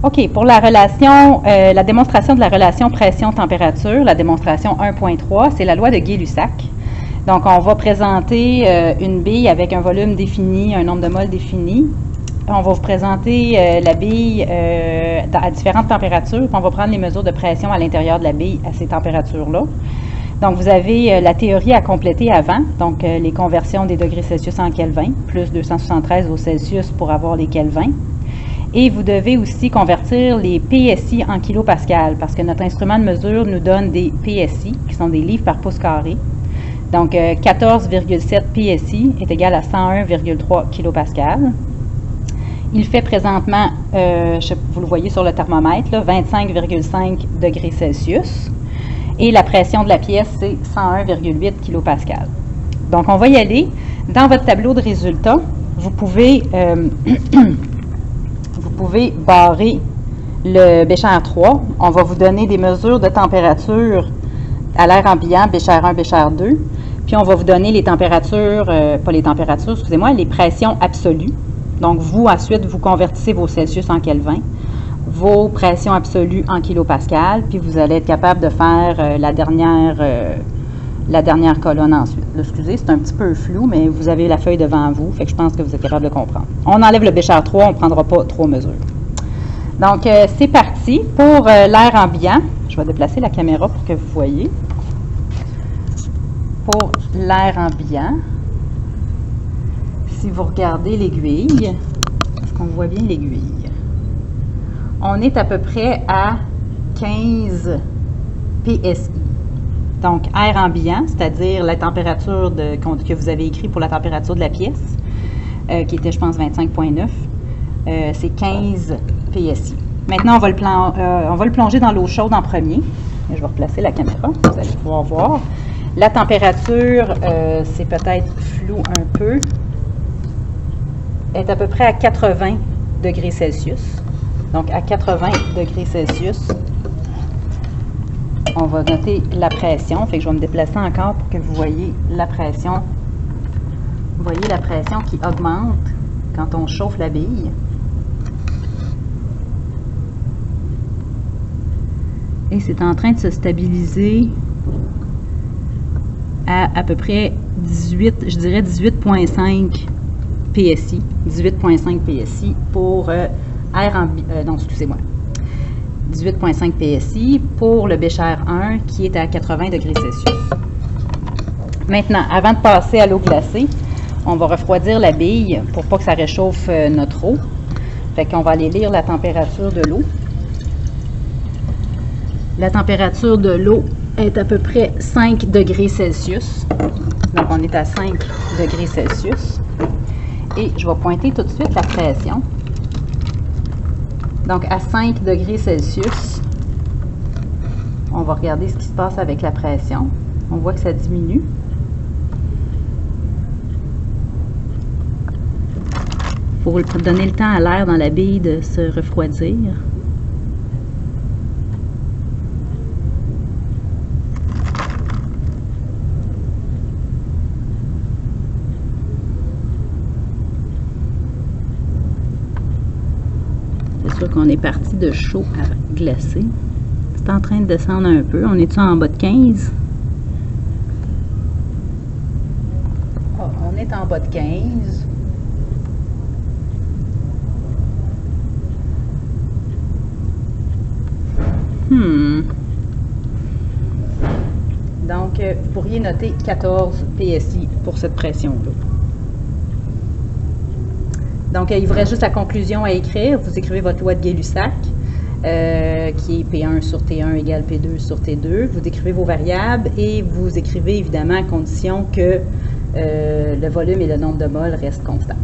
OK, pour la relation, la démonstration de la relation pression-température, la démonstration 1.3, c'est la loi de Gay-Lussac. Donc, on va présenter une bille avec un volume défini, un nombre de moles défini. On va vous présenter la bille à différentes températures, puis on va prendre les mesures de pression à l'intérieur de la bille à ces températures-là. Donc, vous avez la théorie à compléter avant, donc les conversions des degrés Celsius en Kelvin, plus 273 au Celsius pour avoir les Kelvins. Et vous devez aussi convertir les PSI en kilopascal, parce que notre instrument de mesure nous donne des PSI, qui sont des livres par pouce carré. Donc, 14,7 PSI est égal à 101,3 kilopascal. Il fait présentement, vous le voyez sur le thermomètre, 25,5 degrés Celsius. Et la pression de la pièce, c'est 101,8 kilopascal. Donc, on va y aller. Dans votre tableau de résultats, vous pouvez barrer le Bécher 3. On va vous donner des mesures de température à l'air ambiant, Bécher 1, Bécher 2. Puis on va vous donner les températures, pas les températures, excusez-moi, les pressions absolues. Donc vous, ensuite, vous convertissez vos Celsius en Kelvin, vos pressions absolues en kilopascal, puis vous allez être capable de faire la dernière colonne ensuite. Là, excusez, c'est un petit peu flou, mais vous avez la feuille devant vous, fait que je pense que vous êtes capable de comprendre. On enlève le Bécher 3, on ne prendra pas 3 mesures. Donc, c'est parti. Pour l'air ambiant, je vais déplacer la caméra pour que vous voyez. Pour l'air ambiant, si vous regardez l'aiguille, est-ce qu'on voit bien l'aiguille? On est à peu près à 15 PSI. Donc, air ambiant, c'est-à-dire la température que vous avez écrit pour la température de la pièce, qui était, je pense, 25,9, c'est 15 PSI. Maintenant, on va le plonger dans l'eau chaude en premier. Je vais replacer la caméra, vous allez pouvoir voir. La température, c'est peut-être flou un peu, est à peu près à 80 degrés Celsius. Donc, à 80 degrés Celsius, on va noter la pression. Fait que je vais me déplacer encore pour que vous voyez la pression. Vous voyez la pression qui augmente quand on chauffe la bille. Et c'est en train de se stabiliser à peu près 18, je dirais 18,5 PSI. 18,5 PSI pour air ambiant. Non, excusez-moi. 18,5 PSI pour le Bécher 1 qui est à 80 degrés Celsius. Maintenant, avant de passer à l'eau glacée, on va refroidir la bille pour pas que ça réchauffe notre eau. Fait qu'on va aller lire la température de l'eau. La température de l'eau est à peu près 5 degrés Celsius. Donc, on est à 5 degrés Celsius. Et je vais pointer tout de suite la pression. Donc, à 5 degrés Celsius, on va regarder ce qui se passe avec la pression. On voit que ça diminue. Il faut donner le temps à l'air dans la bille de se refroidir. Qu'on est parti de chaud à glacé. C'est en train de descendre un peu. On est-tu en bas de 15? Oh, on est en bas de 15. Donc, vous pourriez noter 14 PSI pour cette pression-là. Donc, il vous reste juste la conclusion à écrire. Vous écrivez votre loi de Gay-Lussac, qui est P1 sur T1 égale P2 sur T2. Vous décrivez vos variables et vous écrivez évidemment à condition que le volume et le nombre de moles restent constants.